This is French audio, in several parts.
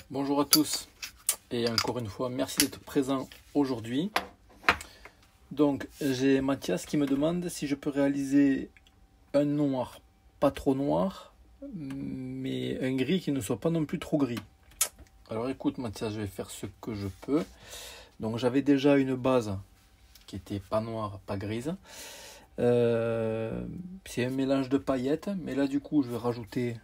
Bonjour à tous et encore une fois merci d'être présent aujourd'hui. Donc j'ai Mathias qui me demande si je peux réaliser un noir pas trop noir mais un gris qui ne soit pas non plus trop gris. Alors écoute Mathias, je vais faire ce que je peux. Donc j'avais déjà une base qui était pas noire pas grise. C'est un mélange de paillettes, mais là du coup je vais rajouter,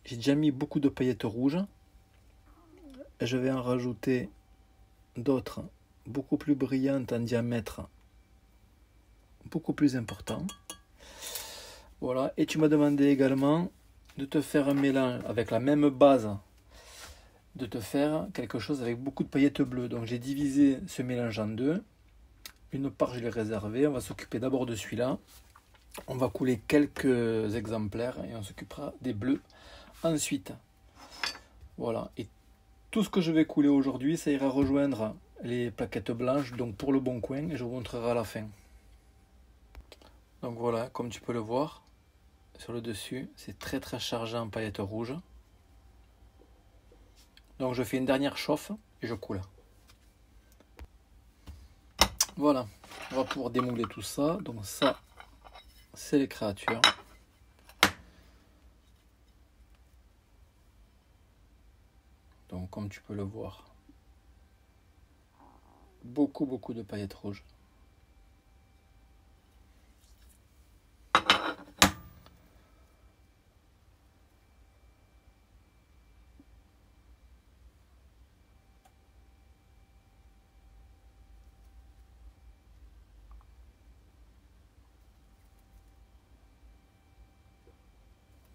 j'ai déjà mis beaucoup de paillettes rouges. Je vais en rajouter d'autres beaucoup plus brillantes en diamètre, beaucoup plus important. Voilà, et tu m'as demandé également de te faire un mélange avec la même base, de te faire quelque chose avec beaucoup de paillettes bleues. Donc j'ai divisé ce mélange en deux. Une part je l'ai réservée, on va s'occuper d'abord de celui-là. On va couler quelques exemplaires et on s'occupera des bleus ensuite. Voilà, et tout ce que je vais couler aujourd'hui, ça ira rejoindre les plaquettes blanches, donc pour le bon coin, et je vous montrerai à la fin. Donc voilà, comme tu peux le voir, sur le dessus, c'est très chargé en paillettes rouges. Donc je fais une dernière chauffe et je coule. Voilà, on va pouvoir démouler tout ça. Donc ça, c'est les créatures. Donc comme tu peux le voir, beaucoup de paillettes rouges.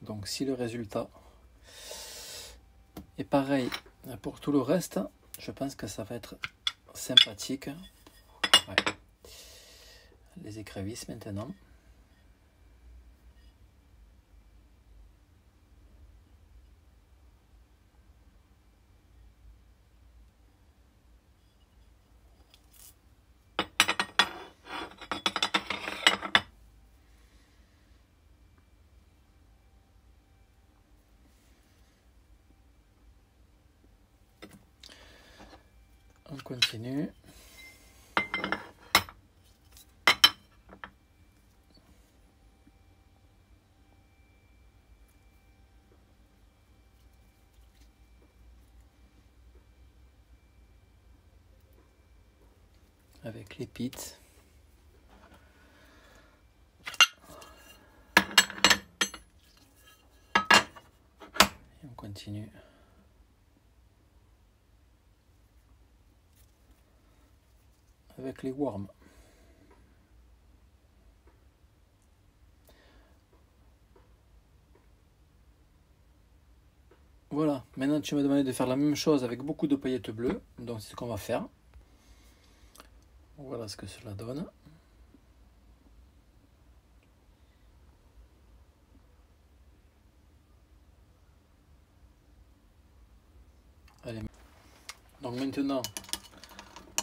Donc si le résultat est pareil pour tout le reste, je pense que ça va être sympathique. Ouais. Les écrevisses maintenant. On continue. Avec les pits. Et on continue. Avec les worms. Voilà, maintenant tu m'as demandé de faire la même chose avec beaucoup de paillettes bleues, donc c'est ce qu'on va faire. Voilà ce que cela donne. Allez. Donc maintenant,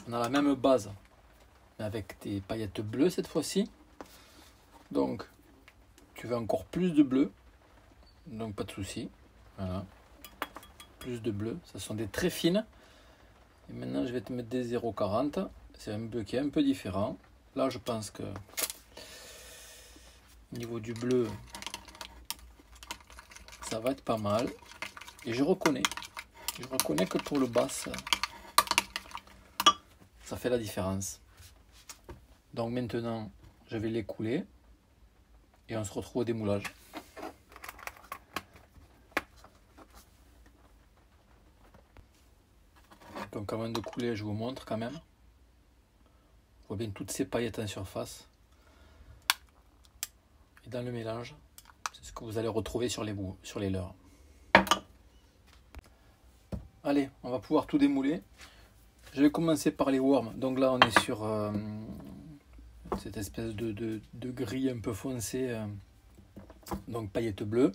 on a la même base, mais avec des paillettes bleues cette fois-ci. Donc, tu veux encore plus de bleu, donc pas de souci. Voilà, plus de bleu, ce sont des très fines. Et maintenant, je vais te mettre des 0,40. C'est un bleu qui est un peu différent. Là, je pense que au niveau du bleu, ça va être pas mal. Et je reconnais que pour le bas, ça fait la différence. Donc maintenant, je vais les couler et on se retrouve au démoulage. Donc avant de couler, je vous montre quand même. On voit bien toutes ces paillettes en surface. Et dans le mélange, c'est ce que vous allez retrouver sur les leurres. Allez, on va pouvoir tout démouler. Je vais commencer par les worms. Donc là, on est sur cette espèce de gris un peu foncé, donc paillettes bleues.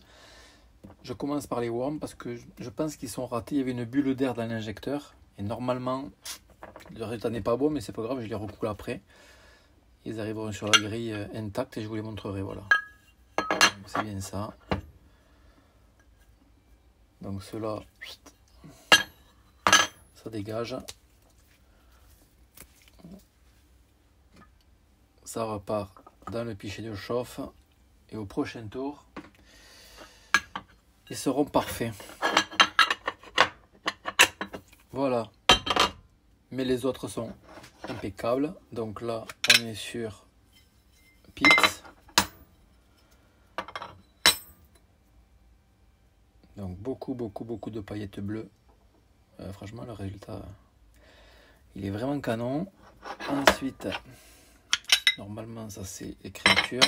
Je commence par les worms parce que je pense qu'ils sont ratés. Il y avait une bulle d'air dans l'injecteur. Et normalement, le résultat n'est pas bon, mais c'est pas grave, je les recoule après. Ils arriveront sur la grille intacte et je vous les montrerai. Voilà. C'est bien ça. Donc ceux-là, ça dégage. Ça repart dans le pichet de chauffe et au prochain tour, ils seront parfaits. Voilà. Mais les autres sont impeccables. Donc là, on est sur Pix. Donc beaucoup de paillettes bleues. Franchement, le résultat, il est vraiment canon. Ensuite, normalement, ça c'est écriture.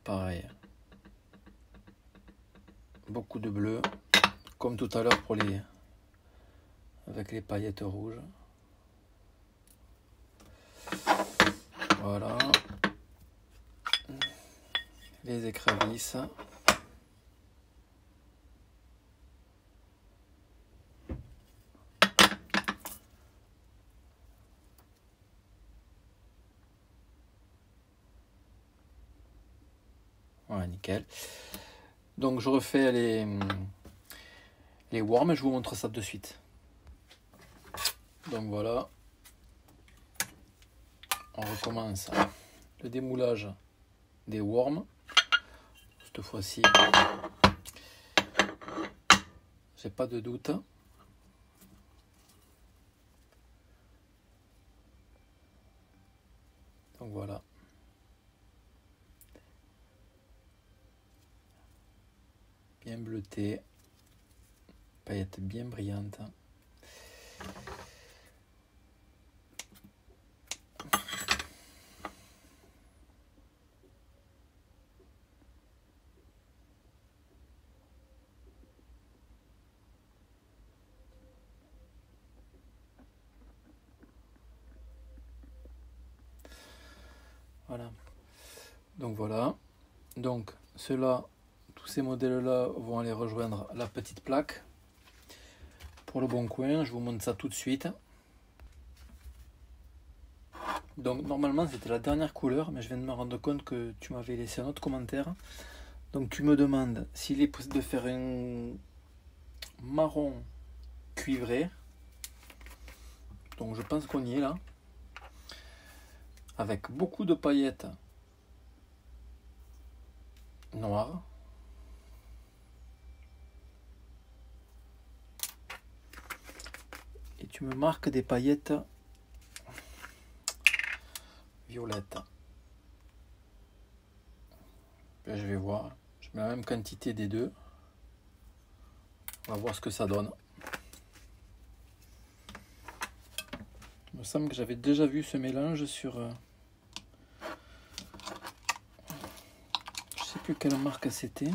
Pareil. Beaucoup de bleu. Comme tout à l'heure pour les... avec les paillettes rouges. Voilà. Les écrevisses. Voilà, nickel. Donc je refais les worms et je vous montre ça de suite. Donc voilà. On recommence le démoulage des worms. Cette fois-ci, j'ai pas de doute. Donc voilà. Bien bleuté. Paillettes bien brillantes. Voilà. Donc voilà. Donc ceux-là, tous ces modèles-là vont aller rejoindre la petite plaque. Pour le bon coin, je vous montre ça tout de suite. Donc normalement c'était la dernière couleur, mais je viens de me rendre compte que tu m'avais laissé un autre commentaire. Donc tu me demandes s'il est possible de faire un marron cuivré. Donc je pense qu'on y est là. Avec beaucoup de paillettes noires. Et tu me marques des paillettes violettes. Là, je vais voir. Je mets la même quantité des deux. On va voir ce que ça donne. Il me semble que j'avais déjà vu ce mélange sur... je sais plus quelle marque c'était.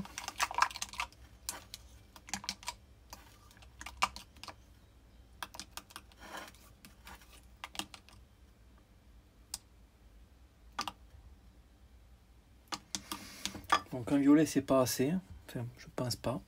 Donc un violet c'est pas assez. Enfin, je pense pas.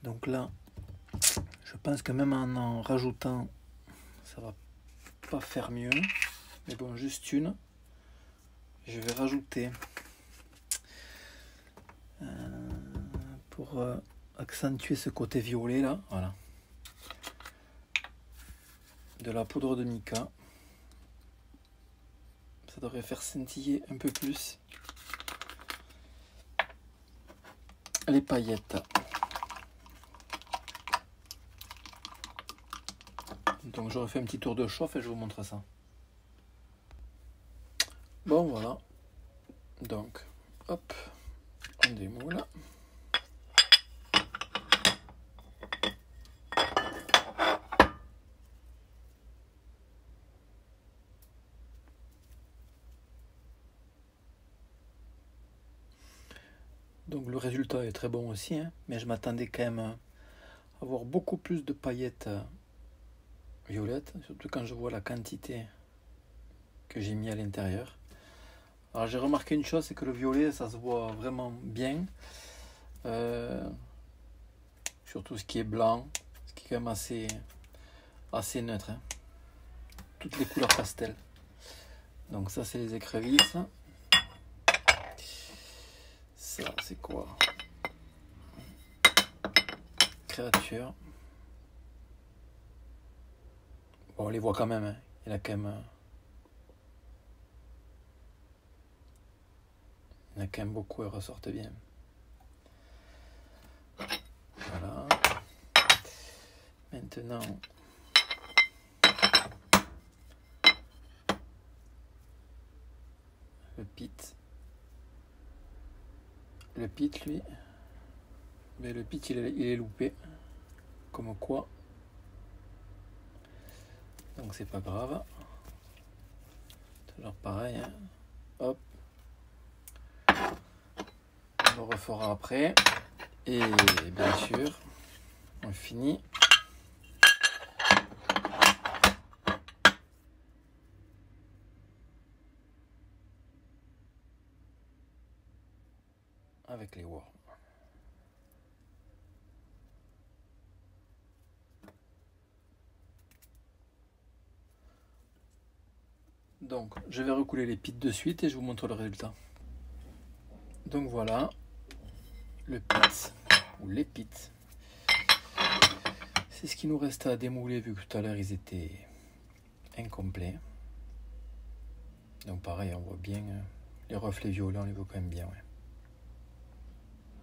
Donc là, je pense que même en rajoutant, ça va pas faire mieux. Mais bon, juste une. Je vais rajouter pour accentuer ce côté violet là. Voilà. De la poudre de mica. Ça devrait faire scintiller un peu plus les paillettes. Donc je refais un petit tour de chauffe et je vous montre ça. Bon voilà. Donc hop, on démoule. Donc le résultat est très bon aussi, hein, mais je m'attendais quand même à avoir beaucoup plus de paillettes violette, surtout quand je vois la quantité que j'ai mis à l'intérieur. Alors j'ai remarqué une chose, c'est que le violet, ça se voit vraiment bien. Surtout ce qui est blanc, ce qui est quand même assez neutre. Hein. Toutes les couleurs pastel. Donc ça, c'est les écrevisses. Ça, c'est quoi? Créature. Bon, on les voit quand même. Hein. Il y en a quand même beaucoup, elles ressortent bien. Voilà. Maintenant, le pit. Le pit, lui, mais le pit, il est loupé. Comme quoi. Donc c'est pas grave. Toujours pareil. Hein. Hop. On le refera après. Et bien sûr, on finit. Avec les worms. Donc, je vais recouler les pits de suite et je vous montre le résultat. Donc voilà, le pit, ou les pits. C'est ce qui nous reste à démouler vu que tout à l'heure ils étaient incomplets. Donc pareil, on voit bien les reflets violets, on les voit quand même bien. Ouais.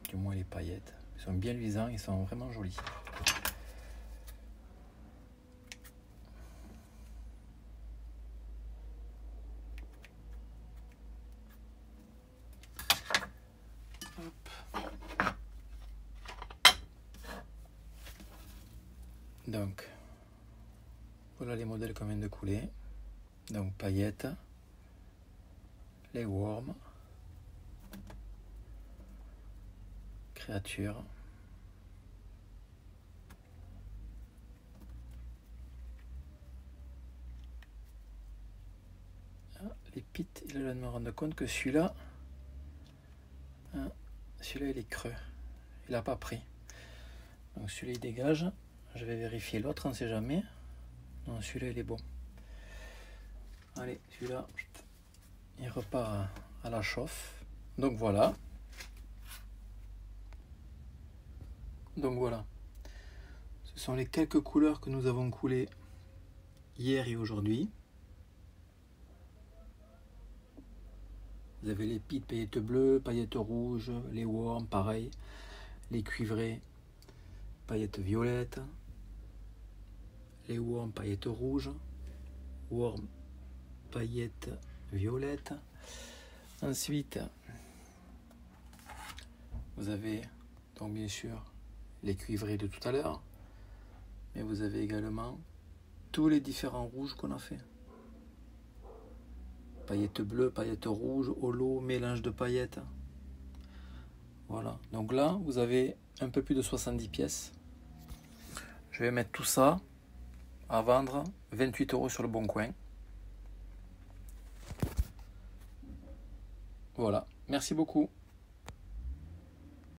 Du moins les paillettes. Ils sont bien luisants, ils sont vraiment jolis. Donc, voilà les modèles qu'on vient de couler. Donc, paillettes, les worms, créatures, les pits. Il a de me rendre compte que celui-là, celui-là il est creux. Il n'a pas pris. Donc, celui-là il dégage. Je vais vérifier l'autre, on ne sait jamais. Non, celui-là il est bon. Allez, celui-là, il repart à la chauffe. Donc voilà. Ce sont les quelques couleurs que nous avons coulées hier et aujourd'hui. Vous avez les pits paillettes bleues, paillettes rouges, les worms, pareil. Les cuivrés, paillettes violettes. Les worms, paillettes rouges. Worms, paillettes violettes. Ensuite, vous avez donc bien sûr les cuivrés de tout à l'heure, mais vous avez également tous les différents rouges qu'on a fait. Paillettes bleues, paillettes rouges, holo, mélange de paillettes. Voilà, donc là vous avez un peu plus de 70 pièces. Je vais mettre tout ça à vendre 28 € sur le Bon Coin. Voilà, merci beaucoup.